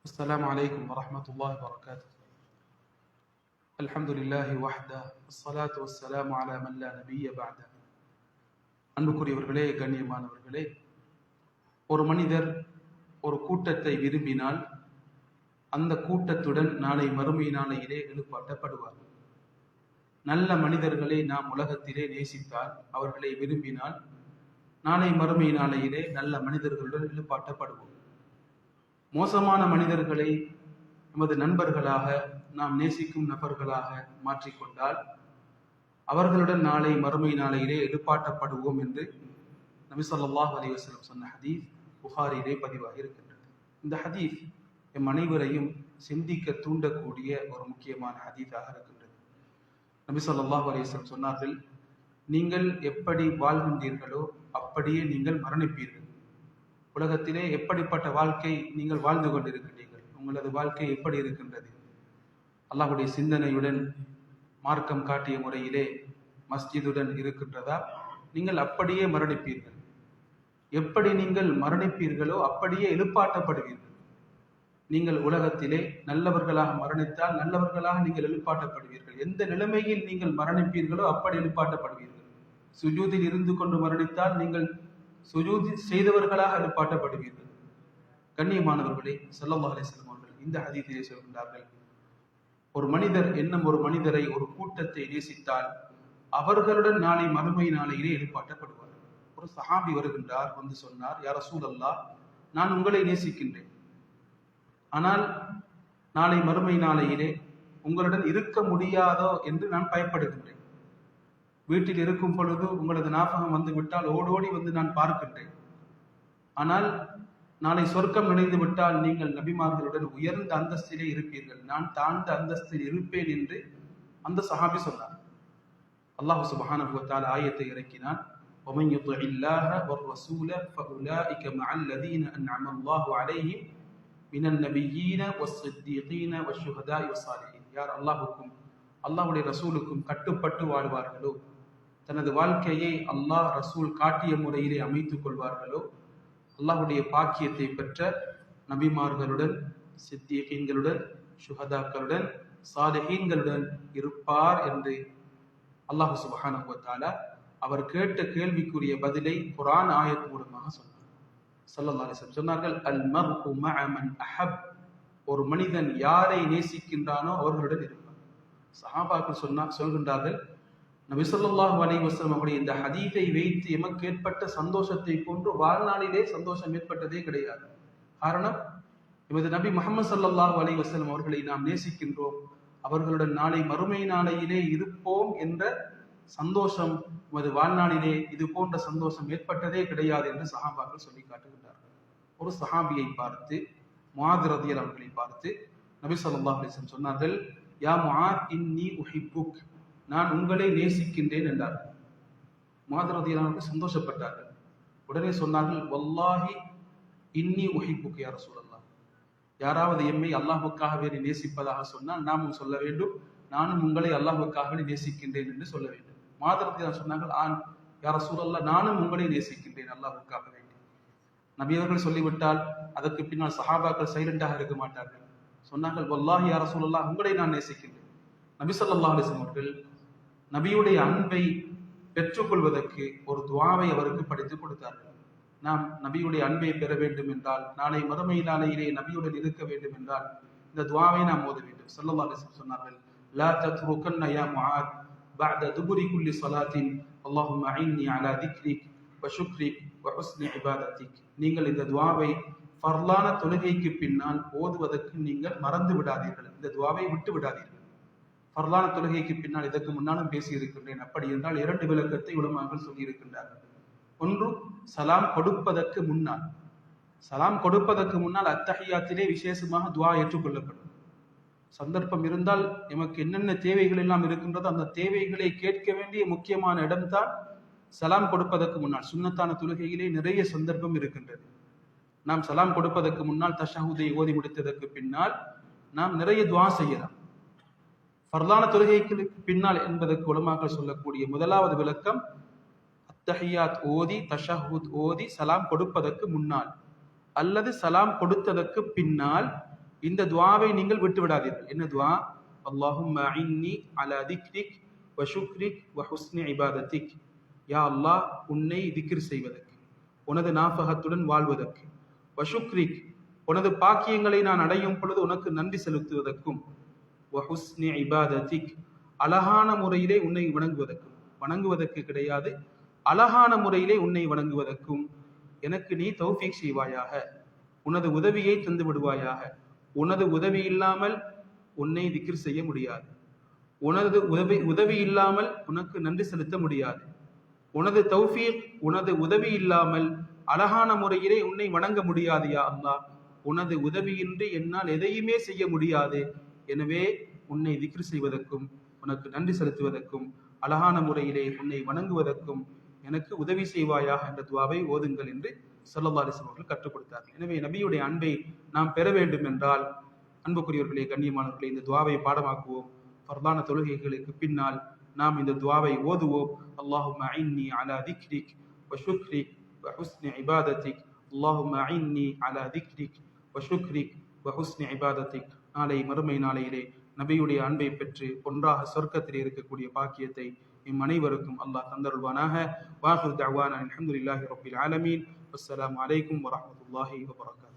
السلام عليكم ورحمة الله وبركاته. الحمد لله وحده والصلاة والسلام على من لا نبي بعده. அன்புக்குரியவர்களே, கண்ணியமானவர்களே, ஒரு மனிதர் ஒரு கூட்டத்தை விரும்பினால் அந்த கூட்டத்துடன் நாளை மறுமை நாளையிலே எழுப்பாட்டப்படுவார். நல்ல மனிதர்களை நாம் உலகத்திலே நேசித்தால், அவர்களை விரும்பினால் நாளை மறுமை நாளையிலே நல்ல மனிதர்களுடன் எழுப்பாட்டப்படுவோம். மோசமான மனிதர்களை நமது நண்பர்களாக, நாம் நேசிக்கும் நபர்களாக மாற்றிக்கொண்டால் அவர்களுடன் நாளை மறுமை நாளையிலே எழுப்பாட்டப்படுவோம் என்று நபி ஸல்லல்லாஹு அலைஹி வஸல்லம் சொன்ன ஹதீஸ் புகாரியிலே பதிவாகி இருக்கின்றது. இந்த ஹதீஸ் எம் அனைவரையும் சிந்திக்க தூண்டக்கூடிய ஒரு முக்கியமான ஹதீஸாக இருக்கின்றது. நபி ஸல்லல்லாஹு அலைஹி வஸல்லம் சொன்னார்கள், நீங்கள் எப்படி வாழ்கின்றீர்களோ அப்படியே நீங்கள் மரணிப்பீர்கள். உலகத்திலே எப்படிப்பட்ட வாழ்க்கை நீங்கள் வாழ்ந்து கொண்டிருக்கின்றீர்கள், உங்களது வாழ்க்கை எப்படி இருக்கின்றது? அல்லாஹ்வுடைய சிந்தனையுடன், மார்க்கம் காட்டிய முறையிலே மஸ்ஜிதுடன் இருக்கின்றதா? நீங்கள் அப்படியே மரணிப்பீர்கள். எப்படி நீங்கள் மரணிப்பீர்களோ அப்படியே எழுப்பாட்டப்படுவீர்கள். நீங்கள் உலகத்திலே நல்லவர்களாக மரணித்தால் நல்லவர்களாக நீங்கள் எழுப்பாட்டப்படுவீர்கள். எந்த நிலைமையில் நீங்கள் மரணிப்பீர்களோ அப்படி எழுப்பாட்டப்படுவீர்கள். சுஜூதில் இருந்து கொண்டு மரணித்தால் நீங்கள் சுஜூதி செய்தவர்களாக எழுப்பாட்டப்படுவீர்கள். கண்ணியமானவர்களே, ஸல்லல்லாஹு அலைஹி வஸல்லம் அவர்கள் இந்த ஹதீஸிலே சொல்கின்றார்கள், ஒரு மனிதர் ஒரு மனிதரை, ஒரு கூட்டத்தை நேசித்தால் அவர்களுடன் நாளை மறுமை நாளையிலே எழுப்பாட்டப்படுவார். ஒரு சஹாபி வருகின்றார், வந்து சொன்னார், யா ரசூலல்லாஹ், நான் உங்களை நேசிக்கின்றேன், ஆனால் நாளை மறுமை நாளையிலே உங்களுடன் இருக்க முடியாதோ என்று நான் பயப்படுகின்றேன். வீட்டில் இருக்கும் பொழுது உங்களது ஞாபகம் வந்து விட்டால் ஓடோடி வந்து நான் பார்க்கின்றேன். ஆனால் நாளை சொர்க்கம் நினைந்து விட்டால் நீங்கள் நபிமார்களுடன் உயர்ந்த அந்தஸ்திலே இருப்பீர்கள், நான் தாழ்ந்த அந்தஸ்தில் இருப்பேன் என்று அந்த சஹாபி சொன்னார். அல்லாஹ் சுப்ஹானஹு வ தஆலா ஆயத்தை இறக்கினான், وَمَن يُطِعِ اللَّهَ وَالرَّسُولَ فَأُولَٰئِكَ مَعَ الَّذِينَ أَنْعَمَ اللَّهُ عَلَيْهِمْ مِنَ النَّبِيِّينَ وَالصِّدِّيقِينَ وَالشُّهَدَاءِ وَالصَّالِحِينَ. யார் அல்லாஹ்வுக்கும் அல்லாஹ்வுடைய ரசூலுக்கும் கட்டுப்பட்டு வாழ்வார்களோ, தனது வாழ்க்கையை அல்லாஹ் ரசூல் காட்டிய முறையிலே அமைத்துக் கொள்வார்களோ, அல்லாஹ்வுடைய பாக்கியத்தை பெற்ற நபிமார்களுடன், சித்திகீன்களுடன், சுஹதாக்களுடன், சாலிஹீன்களுடன் இருப்பார் என்று அல்லாஹ் சுப்ஹானஹு வ தஆலா அவர் கேட்ட கேள்விக்குரிய பதிலை குர்ஆன் ஆயத் மூலமாக சொன்னார். ஸல்லல்லாஹு அலைஹி வஸல்லம் சொன்னார்கள், அல் மர்உ மஅ மன் அஹப், ஒரு மனிதன் யாரை நேசிக்கின்றானோ அவர்களுடன் இருப்பார். சஹாபாக்கள் சொல்கின்றார்கள், நபி ஸல்லல்லாஹு அலைஹி வஸல்லம் அவருடைய இந்த ஹதீஸை வைத்து எமக்கு ஏற்பட்ட சந்தோஷத்தை போன்று வாழ்நாளிலே சந்தோஷம் ஏற்பட்டதே கிடையாது. காரணம், எமது நபி முஹம்மது ஸல்லல்லாஹு அலைஹி வஸல்லம் அவர்களை நாம் நேசிக்கின்றோம், அவர்களுடன் நாளை மறுமை நாளையிலே இருப்போம் என்ற சந்தோஷம் எமது வாழ்நாளிலே இது போன்ற சந்தோஷம் ஏற்பட்டதே கிடையாது என்று சஹாபாக்கள் சொல்லி காட்டுகின்றார்கள். ஒரு சஹாபியை பார்த்து, முஆத் ரலியல்லாஹு அவர்களை பார்த்து நபி ஸல்லல்லாஹு அலைஹி வஸல்லம் சொன்னார்கள், யா முஆத் இன்னி உஹிப்புக், நான் உங்களை நேசிக்கின்றேன் என்றார்கள். முஆத் ரலியல்லாஹு அன்ஹு சந்தோஷப்பட்டார்கள். உடனே சொன்னார்கள், வல்லாஹி இன்னி உஹிப்புக் யா ரசூலல்லாஹ், யாராவது எம்மை அல்லாஹ்வுக்காக வேண்டி நேசிப்பதாக சொன்னால் நாமும் சொல்ல வேண்டும், நானும் உங்களை அல்லாஹ்வுக்காக வேண்டி நேசிக்கின்றேன் என்று சொல்ல வேண்டும். முஆத் ரலியல்லாஹு சொன்னார்கள், யா ரசூலல்லாஹ், நானும் உங்களை நேசிக்கின்றேன் அல்லாஹ்வுக்காக வேண்டி. நபி அவர்கள் சொல்லிவிட்டால் அதற்கு பின்னால் சஹாபாக்கள் சைலண்டாக இருக்க மாட்டார்கள். சொன்னார்கள், வல்லாஹி யா ரசூலல்லாஹ், உங்களை நான் நேசிக்கின்றேன். நபி ஸல்லல்லாஹு அலைஹி வஸல்லம் அவர்கள் நபியுடைய அன்பை பெற்றுக்கொள்வதற்கு ஒரு துஆவை அவருக்கு படித்துக் கொடுத்தார்கள். நாம் நபியுடைய அன்பை பெற வேண்டும் என்றால், நாளை மறுமை நாளையிலே நபியுடன் இருக்க வேண்டும் என்றால் இந்த துஆவை நாம் ஓத வேண்டும். ஸல்லல்லாஹு அலைஹி வஸல்லம் சொன்னார்கள், லா தத்ருகன்ன யா முஆத் பஅத துபுரி குல்லி ஸலாத்தின் அல்லாஹும்ம அஇன்னி அலா திக்ரிக் வ ஷுக்ரிக் வ ஹுஸ்னி இபாதத்திக். நீங்கள் இந்த துஆவை ஃபர்லான தொழுகைக்கு பின்னால் ஓதுவதற்கு நீங்கள் மறந்து விடாதீர்கள், இந்த துஆவை விட்டு விடாதீர்கள். ஃபர்லான தொழுகைக்கு பின்னால் இதற்கு முன்னாலும் பேசி இருக்கின்றேன். அப்படி என்றால் இரண்டு விளக்கத்தை உலமாக்கள் சொல்லி இருக்கின்றார்கள். ஒன்று, சலாம் கொடுப்பதற்கு முன்னால், சலாம் கொடுப்பதற்கு முன்னால் அத்தஹியாத்திலே விசேஷமாக துஆ ஏற்றுக்கொள்ளப்படும். சந்தர்ப்பம் இருந்தால் எமக்கு என்னென்ன தேவைகள் எல்லாம் இருக்கின்றதோ அந்த தேவைகளை கேட்க வேண்டிய முக்கியமான இடம்தான் சலாம் கொடுப்பதற்கு முன்னால். சுன்னத்தான தொழுகையிலே நிறைய சந்தர்ப்பம் இருக்கின்றது. நாம் சலாம் கொடுப்பதற்கு முன்னால் தஷஹுதை ஓதி முடித்ததற்கு பின்னால் நாம் நிறைய துஆ செய்யலாம். ஃபர்லான தொழுகைக்கு பின்னால் என்பதற்கு உலமாக்கள் சொல்லக்கூடிய முதலாவது விளக்கம், அத்தஹியாத் ஓதி, தஷஹுத் ஓதி, சலாம் கொடுப்பதற்கு முன்னால் அல்லது சலாம் கொடுத்ததற்கு பின்னால் இந்த துஆவை நீங்கள் விட்டு விடாதீர்கள். என்ன துஆ? அல்லாஹும்ம அஇன்னி அலா திக்ரிக் வ ஷுக்ரிக் வ ஹுஸ்னி இபாதத்திக். யா அல்லாஹ், உன்னை திக்ர் செய்வதற்கு, உனது நாஃபகத்துடன் வாழ்வதற்கு, வ ஷுக்ரிக், உனது பாக்கியங்களை நான் அடையும் பொழுது உனக்கு நன்றி செலுத்துவதற்கும், வ ஹுஸ்னி இபாதத்திக், அழகான முறையிலே உன்னை வணங்குவதற்கும், வணங்குவதற்கு கிடையாது, அழகான முறையிலே உன்னை வணங்குவதற்கும் எனக்கு நீ தௌஃபீக் செய்வாயாக, உனது உதவியை தந்து விடுவாயாக. உனது உதவி இல்லாமல் உன்னை திக்ர் செய்ய முடியாது. உனது உதவி இல்லாமல் உனக்கு நன்றி செலுத்த முடியாது. உனது தௌஃபீக், உனது உதவி இல்லாமல் அழகான முறையிலே உன்னை வணங்க முடியாது. யா அல்லாஹ், உனது உதவியின்றி என்னால் எதையுமே செய்ய முடியாது. எனவே உன்னை திக்ர் செய்வதற்கும், உனக்கு நன்றி செலுத்துவதற்கும், அழகான முறையிலே உன்னை வணங்குவதற்கும் எனக்கு உதவி செய்வாயாக என்ற துஆவை ஓதுங்கள் என்று ஸல்லல்லாஹு அலைஹி வஸல்லம் அவர்கள் கற்றுக் கொடுத்தார்கள். எனவே நபியுடைய அன்பை நாம் பெற வேண்டும் என்றால், அன்புக்குரியவர்களே, கண்ணியமானவர்களே, இந்த துஆவை பாடமாக்குவோம். ஃபர்தான தொழுகைகளுக்கு பின்னால் நாம் இந்த துஆவை ஓதுவோம். அல்லாஹும்ம அஇன்னி அலா திக்ரிக் வ ஷுக்ரிக் வ ஹுஸ்னி இபாதத்திக். அல்லாஹும்ம அஇன்னி அலா திக்ரிக் வ ஷுக்ரிக் வ ஹுஸ்னி இபாதத்திக். நாளை மறுமை நாளையிலே நபியுடைய அன்பை பெற்று ஒன்றாக சொர்க்கத்தில் இருக்கக்கூடிய பாக்கியத்தை எம் அனைவருக்கும் அல்லாஹ் தந்தருள்வானாக. வாஹிர் தஅவானா அல்ஹம்துலில்லாஹி ரப்பில் ஆலமீன். வஸ்ஸலாமு அலைக்கும் வரஹ்மத்துல்லாஹி வபரகாத்துஹு.